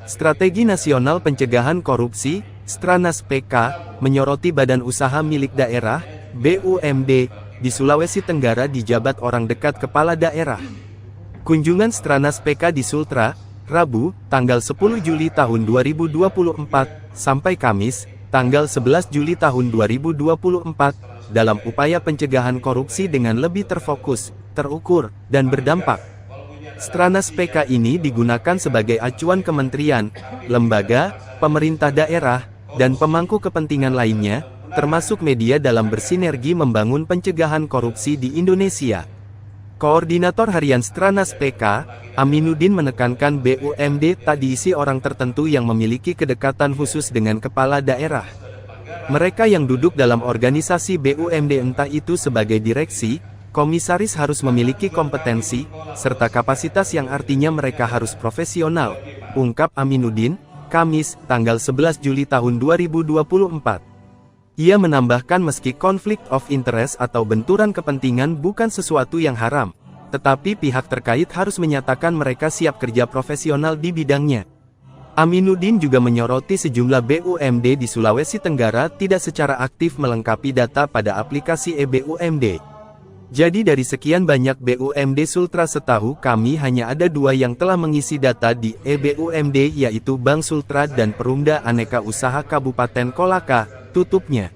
Strategi Nasional Pencegahan Korupsi, Stranas PK, menyoroti badan usaha milik daerah, BUMD, di Sulawesi Tenggara dijabat orang dekat kepala daerah. Kunjungan Stranas PK di Sultra, Rabu, tanggal 10 Juli tahun 2024, sampai Kamis, tanggal 11 Juli tahun 2024, dalam upaya pencegahan korupsi dengan lebih terfokus, terukur, dan berdampak. Stranas PK ini digunakan sebagai acuan kementerian, lembaga, pemerintah daerah, dan pemangku kepentingan lainnya, termasuk media dalam bersinergi membangun pencegahan korupsi di Indonesia. Koordinator Harian Stranas PK, Aminuddin menekankan BUMD tak diisi orang tertentu yang memiliki kedekatan khusus dengan kepala daerah. Mereka yang duduk dalam organisasi BUMD entah itu sebagai direksi, komisaris harus memiliki kompetensi, serta kapasitas yang artinya mereka harus profesional, ungkap Aminuddin, Kamis, tanggal 11 Juli tahun 2024. Ia menambahkan meski konflik of interest atau benturan kepentingan bukan sesuatu yang haram, tetapi pihak terkait harus menyatakan mereka siap kerja profesional di bidangnya. Aminuddin juga menyoroti sejumlah BUMD di Sulawesi Tenggara tidak secara aktif melengkapi data pada aplikasi e-BUMD. Jadi dari sekian banyak BUMD Sultra setahu kami hanya ada 2 yang telah mengisi data di e-BUMD yaitu Bank Sultra dan Perumda Aneka Usaha Kabupaten Kolaka, tutupnya.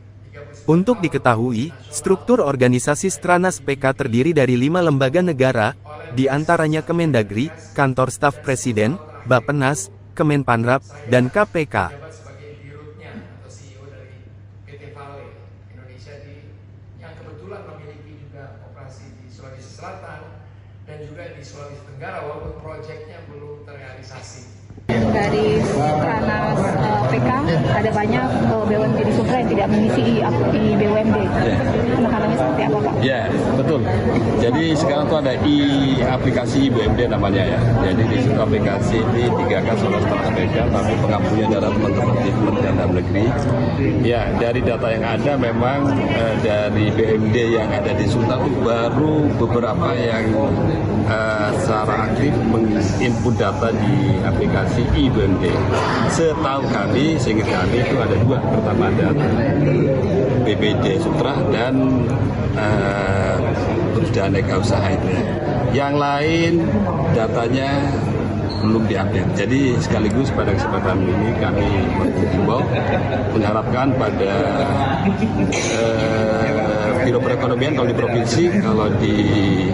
Untuk diketahui, struktur organisasi Stranas PK terdiri dari 5 lembaga negara, di antaranya Kemendagri, Kantor Staf Presiden, Bappenas, Kemenpanrap, dan KPK. Yang kebetulan memiliki juga operasi di Sulawesi Selatan dan juga di Sulawesi Tenggara walaupun proyeknya belum terrealisasi. Dari Stranas PK ada banyak BUMD di Sultra yang tidak mengisi BUMD. Penekanannya seperti apa, Pak? Ya, betul. Jadi sekarang tuh ada aplikasi BUMD namanya ya. Jadi di situ aplikasi ini digagas oleh Stranas PK, tapi pengampunya adalah teman-teman di Kementerian Dalam Negeri. Ya, dari data yang ada memang dari BUMD yang ada di Sultra itu baru beberapa yang secara aktif menginput data di aplikasi e-BUMD. Setahu kami, seingat kami itu ada 2. Pertama ada BPD Sultra dan Perumda Aneka Usaha itu. Yang lain datanya belum diupdate. Jadi sekaligus pada kesempatan ini kami mengimbau mengharapkan pada Biro Perekonomian kalau di provinsi, kalau di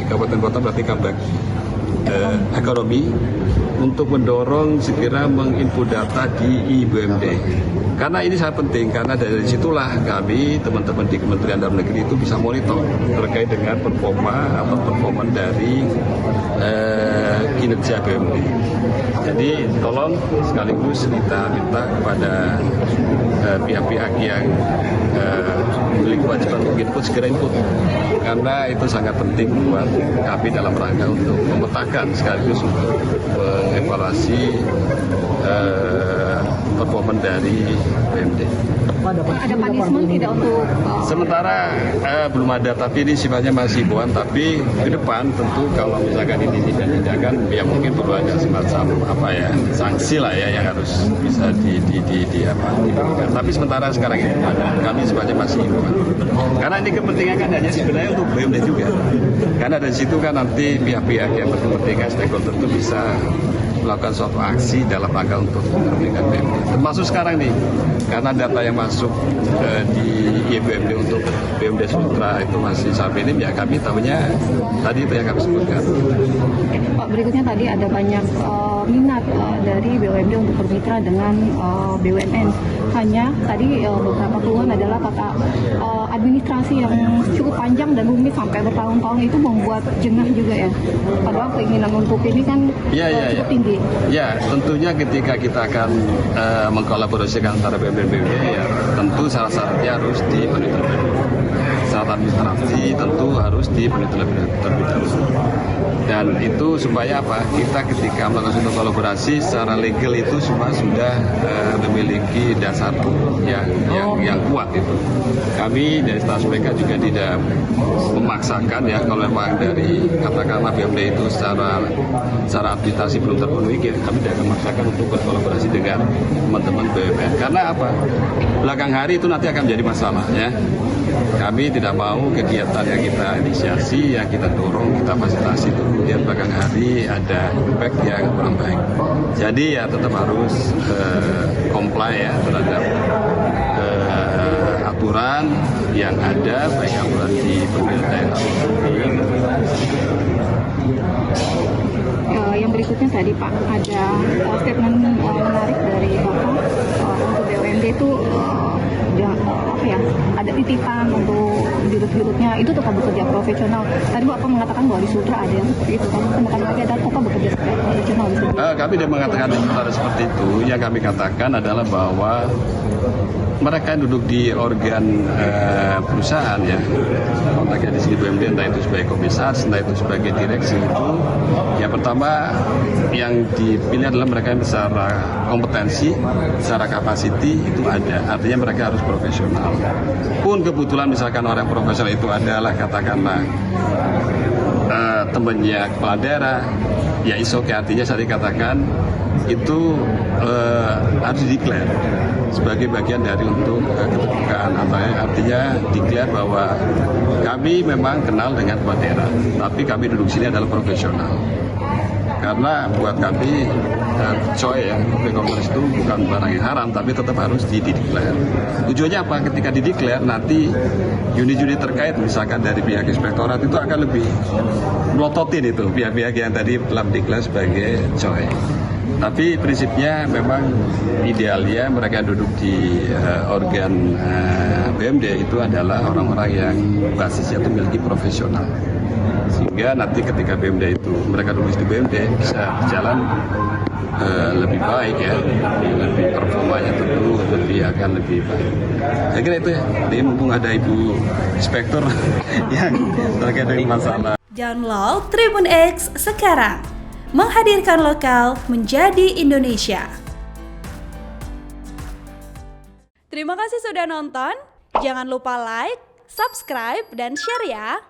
kabupaten kota berarti Kabak Ekonomi untuk mendorong segera menginput data di e-BUMD. Karena ini sangat penting, karena dari situlah kami, teman-teman di Kementerian Dalam Negeri itu bisa monitor terkait dengan performa dari kinerja BUMD. Jadi tolong sekaligus kita minta kepada pihak-pihak yang memiliki kewajiban untuk input, segera input. Karena itu sangat penting buat kami dalam rangka untuk memetakan sekaligus untuk mengevaluasi performa dari BUMD. Ada punishment tidak untuk? Sementara belum ada, tapi ini sifatnya masih himbauan. Tapi ke depan tentu kalau misalkan ini tidak tindakan, ya mungkin perlu ada semacam sanksi lah ya yang harus bisa diberikan. Tapi sementara sekarang ini kami sifatnya masih himbauan. Karena ini kepentingan kan hanya sebenarnya untuk BUMD juga. Karena dari situ kan nanti pihak-pihak yang berkepentingan stakeholder itu bisa melakukan suatu aksi dalam rangka untuk memberikan BUMD. Termasuk sekarang nih, karena data yang masuk di BUMD untuk BUMD Sultra itu masih sampai ini, ya kami tahunya tadi itu yang kami sebutkan. Pak, berikutnya tadi ada banyak minat dari BUMD untuk bermitra dengan BUMN. Hanya tadi beberapa keluhan adalah kata administrasi yang cukup panjang dan rumit sampai bertahun-tahun itu membuat jengah juga ya. Padahal keinginan untuk ini kan cukup tinggi. Ya, tentunya ketika kita akan mengkolaborasikan antara BUMD dan BUMD, ya tentu salah satunya harus dimonitor. syarat administrasi tentu harus dipenuhi terlebih dahulu. Dan itu supaya apa? Kita ketika melakukan suatu kolaborasi secara legal itu semua sudah memiliki dasar yang kuat itu. Kami dari staf PK juga tidak memaksakan ya, kalau memang dari katakanlah BUMD itu secara administrasi belum terpenuhi, kami tidak akan memaksakan untuk berkolaborasi dengan teman-teman BUMN. Karena apa? Belakang hari itu nanti akan menjadi masalah ya. Kami tidak mau kegiatan yang kita inisiasi, yang kita dorong, kita fasilitasi itu kemudian belakang hari ada impact yang kurang baik. Jadi ya tetap harus comply ya terhadap aturan yang ada, baik aturan di pemerintah Yang berikutnya tadi Pak, ada statement menarik dari Bapak untuk BUMD itu ada titipan untuk dirut-dirutnya itu tetap bekerja profesional. Tadi Bapak mengatakan bahwa di Sultra ada yang seperti itu. Kami temukan lagi ada tetap bekerja profesional di Sultra. Kami tidak mengatakan seperti itu. Yang kami katakan adalah bahwa mereka duduk di organ perusahaan ya, kontaknya di sini BUMD, entah itu sebagai komisaris, entah itu sebagai direksi itu. Yang pertama yang dipilih adalah mereka yang secara kompetensi, secara kapasiti itu ada. Artinya mereka harus profesional. Pun kebetulan misalkan orang profesional itu adalah katakanlah temannya kepala daerah, ya isoke, artinya saya dikatakan itu harus dideklar sebagai bagian dari untuk keterbukaan, artinya declare bahwa kami memang kenal dengan kepala daerah, tapi kami duduk sini adalah profesional. Karena buat kami coy ya, e-commerce itu bukan barang yang haram, tapi tetap harus dideklar. Tujuannya apa? Ketika dideklar nanti unit-unit terkait misalkan dari pihak inspektorat itu akan lebih melototin itu pihak-pihak yang tadi telah dideklar sebagai coy. Tapi prinsipnya memang idealnya mereka duduk di organ BUMD itu adalah orang-orang yang basisnya itu memiliki profesional. Sehingga nanti ketika BUMD itu mereka duduk di BUMD bisa berjalan lebih baik ya, lebih performanya tentu akan lebih baik. Saya kira itu ya. Ini mumpung ada Ibu Inspektur yang terkait dengan masalah. Download Tribun X sekarang. Menghadirkan lokal menjadi Indonesia. Terima kasih sudah nonton. Jangan lupa like, subscribe, dan share ya.